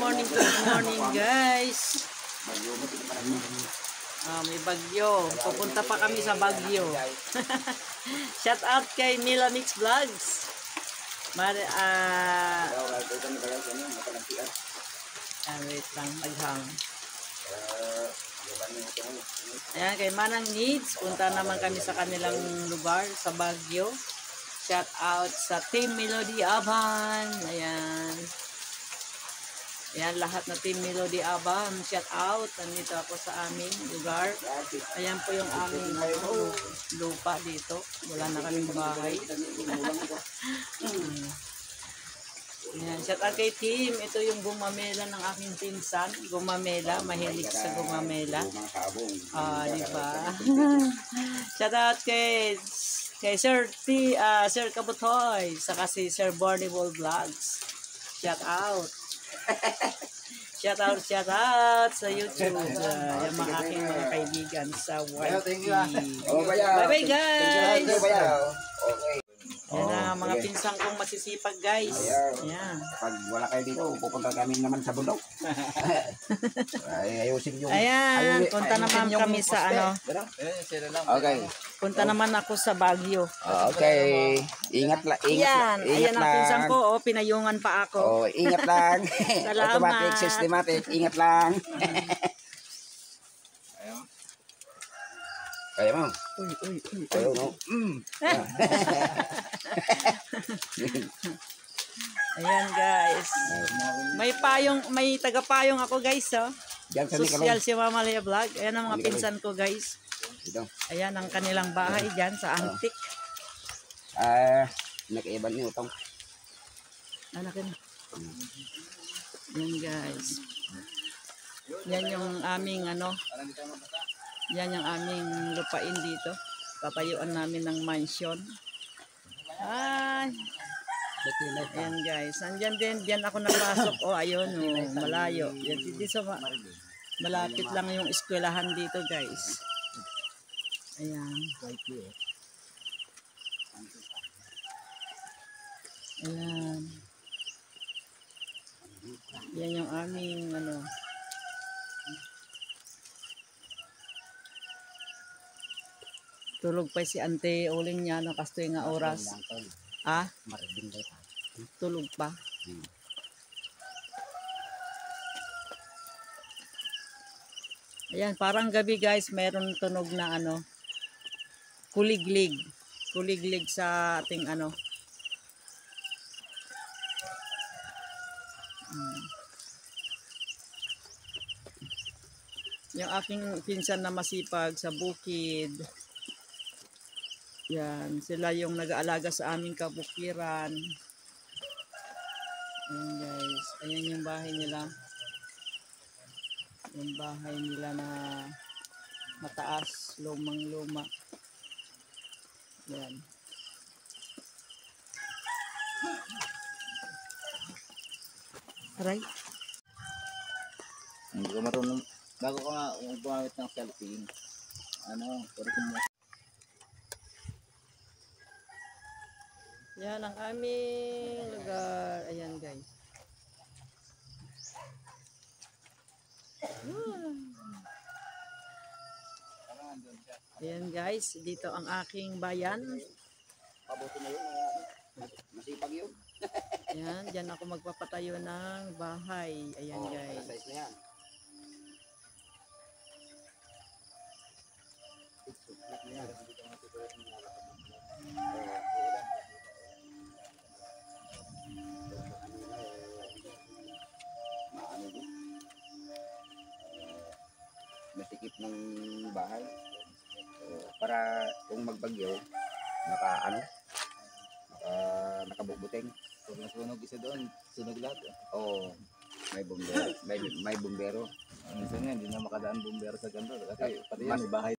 morning guys. May bagyo. Pupunta pa kami sa bagyo. Shout out kay Mila Mix Vlogs. Wait lang, maghang. Ayan, kay Manang Needs. Punta naman kami sa kanilang lugar, sa Baguio. Shout out sa Team Melody Aban. Ayan. Ayan, lahat na Team Melody Aban. Shout out. Nandito ako sa aming lugar. Ayan po yung aming lupa dito. Wala na kaming bahay. Ayan, shout out kay Team. Ito yung gumamela ng aking pinsan. Gumamela. Mahilig sa gumamela. Diba? Shout out kay Sir Kabutoy. Saka si Sir Bornable Vlogs. Shout out. Shout out sa YouTube. Yung mga aking mga kaibigan sa YT. Bye-bye guys! Yan ang mga pinsang kong masisipag guys. Ayan. Pag wala kayo dito, pupunta kami naman sa bundok. Ayusin yung... Ayan, punta naman kami sa ano. Okay. Punta naman ako sa Baguio. Okay. Ingat lang. Ayan ang pinsang ko. Pinayungan pa ako. Ingat lang. Salamat. Automatic, systematic. Ingat lang. Kaya mo. Uy. Ayaw mo. Ayan guys. May tagapayong ako guys. Social si Mama Lea Vlog. Ayan ang mga pinsan ko guys. Ayan ang kanilang bahay dyan sa Antique. Nakaiban niyo itong. Anakin. Yan guys. Yan yung aming ano. Yan yung aming lupain dito. Papayuan namin ng mansion. Ayan guys. Nandyan din. Diyan ako napasok. Ayun. Malayo. Yan dito malapit lang yung eskwelahan dito guys. Ayan. Ayan. Yan yung aming ano. Tulog pa si Ante uling niya no kastoy nga oras. Tulog pa. Ayan, parang gabi guys, meron tunog na ano. Kuliglig. Kuliglig sa ating ano. Yung aking pinsan na masipag sa bukid. Yan, sila yung nag-aalaga sa aming kabukiran. Ayan guys, ayan yung bahay nila. Yung bahay nila na mataas, lumang-luma. Yan. Aray. Hindi ko marunong. Bago ko nga gumamit ng cellphone. Pwede ko mo. Yan ang aming lugar. Ayan guys. Ayan guys. Dito ang aking bayan. Pabuti na yun. Masipag yun. Ayan. Diyan ako magpapatayo ng bahay. Ayan guys. Size na yan. Masikip ng bahay para kung magbagyo nakabubuting. Pag nasunog isa doon, sunog lahat. May bumbero. Minsan nga, hindi na makadaan bumbero sa ganito kasi pati yan may bahay.